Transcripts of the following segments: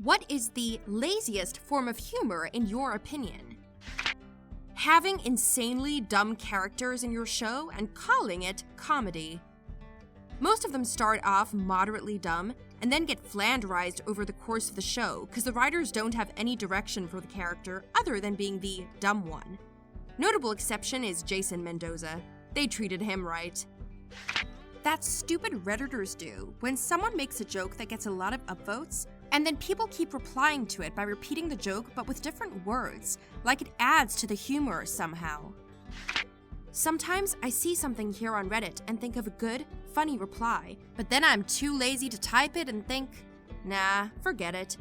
What is the laziest form of humor in your opinion? Having insanely dumb characters in your show and calling it comedy. Most of them start off moderately dumb and then get flanderized over the course of the show because the writers don't have any direction for the character other than being the dumb one. Notable exception is Jason Mendoza. They treated him right. That's stupid Redditors do when someone makes a joke that gets a lot of upvotes, and then people keep replying to it by repeating the joke but with different words, like it adds to the humor somehow. Sometimes I see something here on Reddit and think of a good, funny reply, but then I'm too lazy to type it and think, nah, forget it.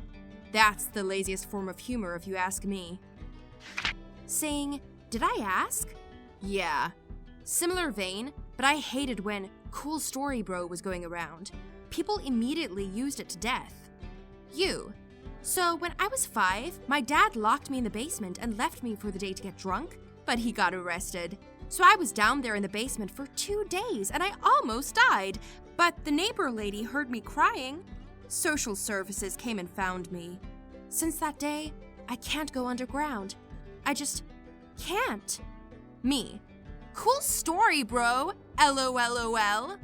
That's the laziest form of humor if you ask me. Saying, did I ask? Yeah. Similar vein, but I hated when cool story bro was going around. People immediately used it to death. So when I was 5, my dad locked me in the basement and left me for the day to get drunk, but he got arrested. So I was down there in the basement for 2 days and I almost died, but the neighbor lady heard me crying. Social services came and found me. Since that day, I can't go underground. I just can't. Me. Cool story, bro. LOLOL.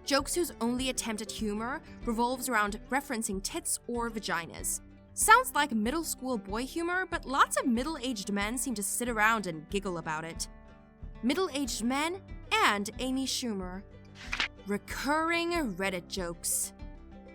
Jokes whose only attempt at humor revolves around referencing tits or vaginas. Sounds like middle school boy humor, but lots of middle-aged men seem to sit around and giggle about it. Middle-aged men and Amy Schumer. Recurring Reddit jokes.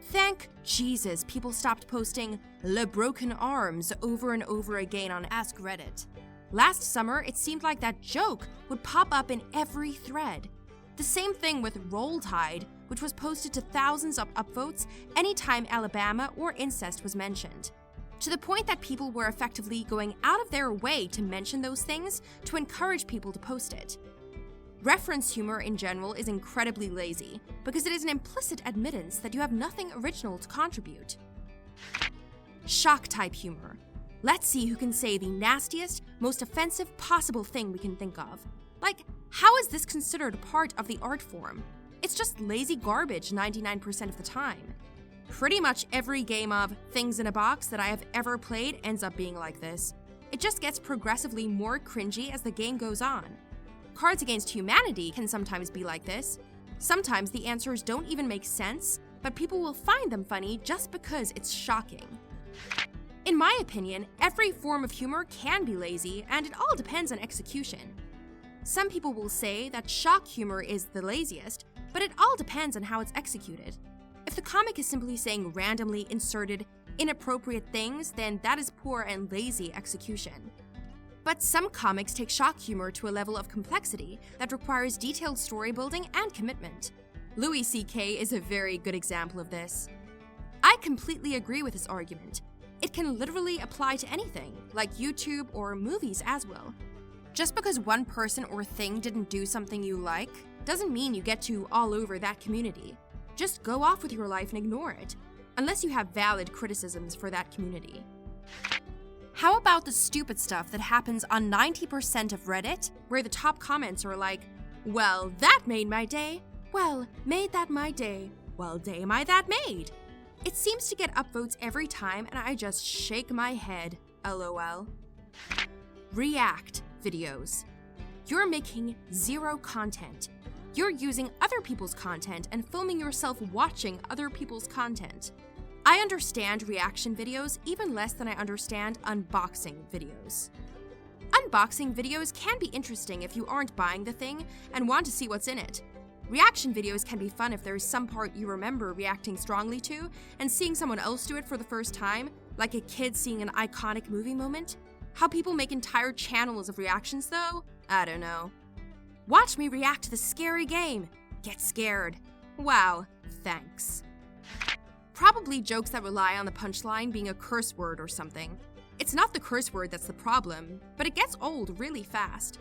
Thank Jesus people stopped posting "le broken arms" over and over again on AskReddit. Last summer, it seemed like that joke would pop up in every thread. The same thing with Roll Tide, which was posted to thousands of upvotes anytime Alabama or incest was mentioned. To the point that people were effectively going out of their way to mention those things to encourage people to post it. Reference humor in general is incredibly lazy, because it is an implicit admittance that you have nothing original to contribute. Shock-type humor. Let's see who can say the nastiest, most offensive possible thing we can think of. Like, how is this considered part of the art form? It's just lazy garbage 99% of the time. Pretty much every game of Things in a Box that I have ever played ends up being like this. It just gets progressively more cringy as the game goes on. Cards Against Humanity can sometimes be like this. Sometimes the answers don't even make sense, but people will find them funny just because it's shocking. In my opinion, every form of humor can be lazy, and it all depends on execution. Some people will say that shock humor is the laziest, but it all depends on how it's executed. If the comic is simply saying randomly inserted, inappropriate things, then that is poor and lazy execution. But some comics take shock humor to a level of complexity that requires detailed story building and commitment. Louis C.K. is a very good example of this. I completely agree with his argument. It can literally apply to anything, like YouTube or movies as well. Just because one person or thing didn't do something you like, doesn't mean you get to all over that community. Just go off with your life and ignore it, unless you have valid criticisms for that community. How about the stupid stuff that happens on 90% of Reddit, where the top comments are like, well, that made my day. Well, made that my day. Well, day my that made. It seems to get upvotes every time and I just shake my head, LOL. React videos. You're making zero content. You're using other people's content and filming yourself watching other people's content. I understand reaction videos even less than I understand unboxing videos. Unboxing videos can be interesting if you aren't buying the thing and want to see what's in it. Reaction videos can be fun if there's some part you remember reacting strongly to and seeing someone else do it for the first time, like a kid seeing an iconic movie moment. How people make entire channels of reactions though? I don't know. Watch me react to the scary game. Get scared. Wow, thanks. Probably jokes that rely on the punchline being a curse word or something. It's not the curse word that's the problem, but it gets old really fast.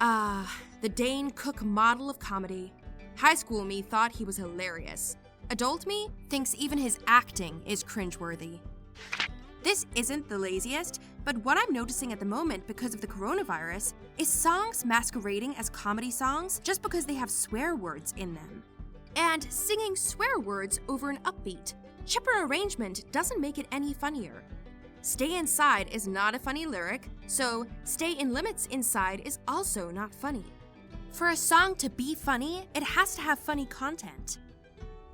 The Dane Cook model of comedy. High school me thought he was hilarious. Adult me thinks even his acting is cringeworthy. This isn't the laziest, but what I'm noticing at the moment because of the coronavirus is songs masquerading as comedy songs just because they have swear words in them. And singing swear words over an upbeat, chipper arrangement doesn't make it any funnier. Stay inside is not a funny lyric, so stay in limits inside is also not funny. For a song to be funny, it has to have funny content.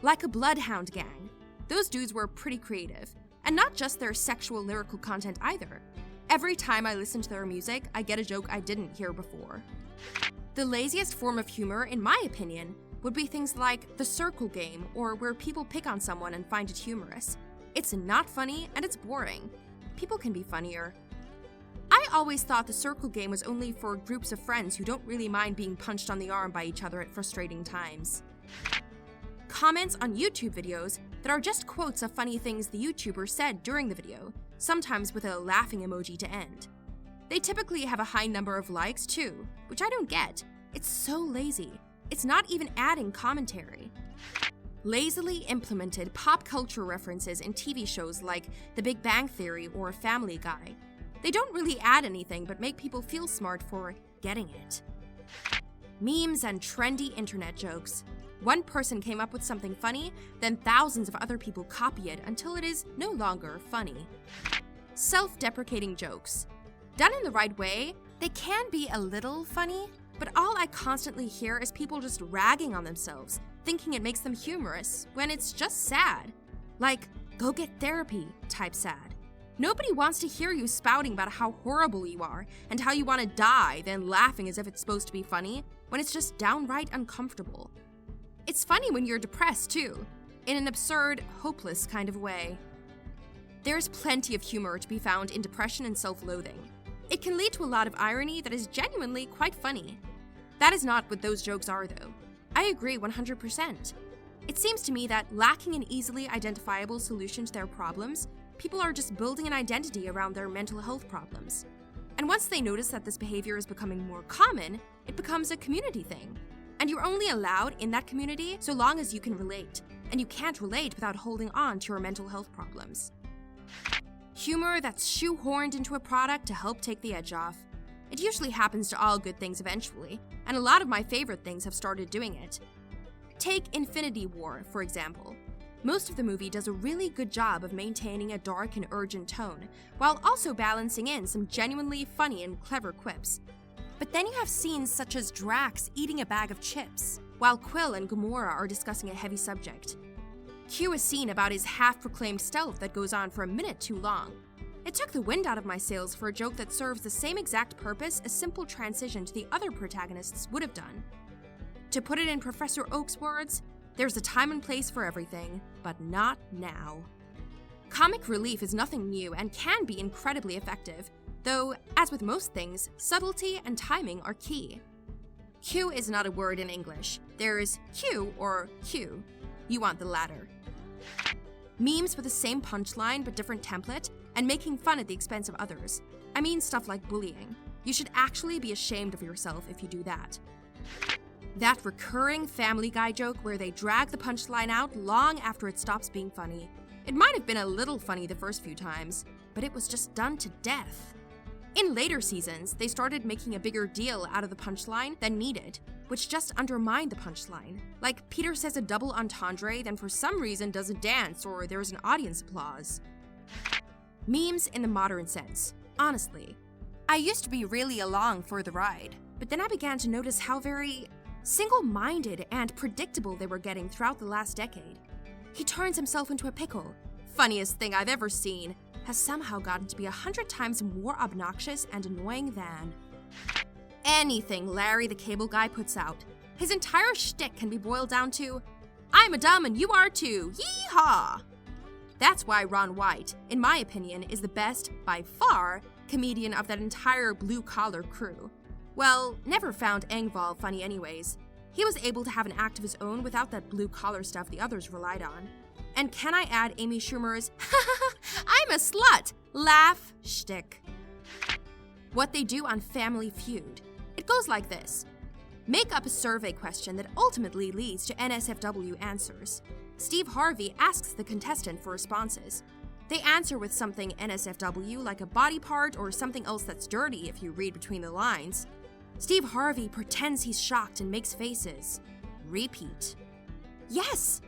Like a Bloodhound Gang, those dudes were pretty creative, and not just their sexual lyrical content either. Every time I listen to their music, I get a joke I didn't hear before. The laziest form of humor, in my opinion, would be things like the circle game, or where people pick on someone and find it humorous. It's not funny and it's boring. People can be funnier. I always thought the circle game was only for groups of friends who don't really mind being punched on the arm by each other at frustrating times. Comments on YouTube videos that are just quotes of funny things the YouTuber said during the video, sometimes with a laughing emoji to end. They typically have a high number of likes too, which I don't get. It's so lazy. It's not even adding commentary. Lazily implemented pop culture references in TV shows like The Big Bang Theory or Family Guy. They don't really add anything but make people feel smart for getting it. Memes and trendy internet jokes. One person came up with something funny, then thousands of other people copy it until it is no longer funny. Self-deprecating jokes. Done in the right way, they can be a little funny, but all I constantly hear is people just ragging on themselves, thinking it makes them humorous, when it's just sad. Like, go get therapy type sad. Nobody wants to hear you spouting about how horrible you are and how you want to die, then laughing as if it's supposed to be funny, when it's just downright uncomfortable. It's funny when you're depressed too, in an absurd, hopeless kind of way. There's plenty of humor to be found in depression and self-loathing. It can lead to a lot of irony that is genuinely quite funny. That is not what those jokes are, though. I agree 100%. It seems to me that lacking an easily identifiable solution to their problems, people are just building an identity around their mental health problems. And once they notice that this behavior is becoming more common, it becomes a community thing. And you're only allowed in that community so long as you can relate, and you can't relate without holding on to your mental health problems. Humor that's shoehorned into a product to help take the edge off. It usually happens to all good things eventually, and a lot of my favorite things have started doing it. Take Infinity War, for example. Most of the movie does a really good job of maintaining a dark and urgent tone, while also balancing in some genuinely funny and clever quips. But then you have scenes such as Drax eating a bag of chips, while Quill and Gamora are discussing a heavy subject. Cue a scene about his half-proclaimed stealth that goes on for a minute too long. It took the wind out of my sails for a joke that serves the same exact purpose a simple transition to the other protagonists would have done. To put it in Professor Oak's words, there's a time and place for everything, but not now. Comic relief is nothing new and can be incredibly effective, though, as with most things, subtlety and timing are key. Cue is not a word in English. There's cue or cue. You want the latter. Memes with the same punchline but different template, and making fun at the expense of others. I mean stuff like bullying. You should actually be ashamed of yourself if you do that. That recurring Family Guy joke where they drag the punchline out long after it stops being funny. It might have been a little funny the first few times, but it was just done to death. In later seasons, they started making a bigger deal out of the punchline than needed, which just undermined the punchline. Like Peter says a double entendre, then for some reason does a dance or there's an audience applause. Memes in the modern sense. Honestly, I used to be really along for the ride, but then I began to notice how very single-minded and predictable they were getting throughout the last decade. He turns himself into a pickle. Funniest thing I've ever seen. Has somehow gotten to be 100 times more obnoxious and annoying than anything Larry the Cable Guy puts out. His entire shtick can be boiled down to, I'm a dumb and you are too, yee-haw! That's why Ron White, in my opinion, is the best, by far, comedian of that entire blue-collar crew. Well, never found Engvall funny anyways. He was able to have an act of his own without that blue-collar stuff the others relied on. And can I add Amy Schumer's, I'm a slut, laugh shtick. What they do on Family Feud. It goes like this. Make up a survey question that ultimately leads to NSFW answers. Steve Harvey asks the contestant for responses. They answer with something NSFW like a body part or something else that's dirty if you read between the lines. Steve Harvey pretends he's shocked and makes faces. Repeat. Yes!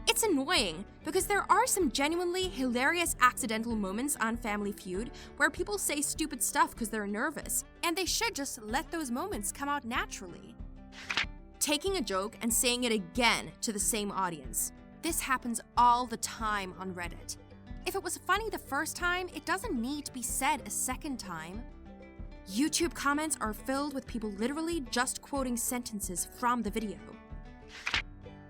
It's annoying because there are some genuinely hilarious accidental moments on Family Feud where people say stupid stuff because they're nervous, and they should just let those moments come out naturally. Taking a joke and saying it again to the same audience. This happens all the time on Reddit. If it was funny the first time, it doesn't need to be said a second time. YouTube comments are filled with people literally just quoting sentences from the video.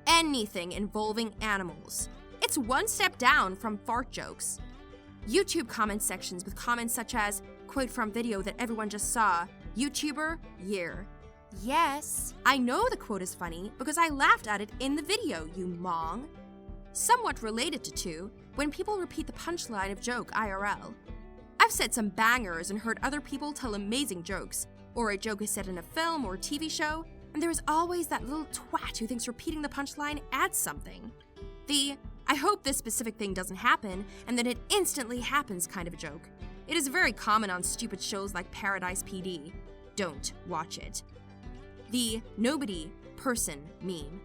Anything involving animals. It's one step down from fart jokes. YouTube comment sections with comments such as, quote from video that everyone just saw, YouTuber, year. Yes, I know the quote is funny because I laughed at it in the video, you mong. Somewhat related to two, when people repeat the punchline of joke IRL. I've said some bangers and heard other people tell amazing jokes, or a joke is said in a film or TV show, and there is always that little twat who thinks repeating the punchline adds something. The, I hope this specific thing doesn't happen, and then it instantly happens kind of a joke. It is very common on stupid shows like Paradise PD. Don't watch it. The nobody person meme.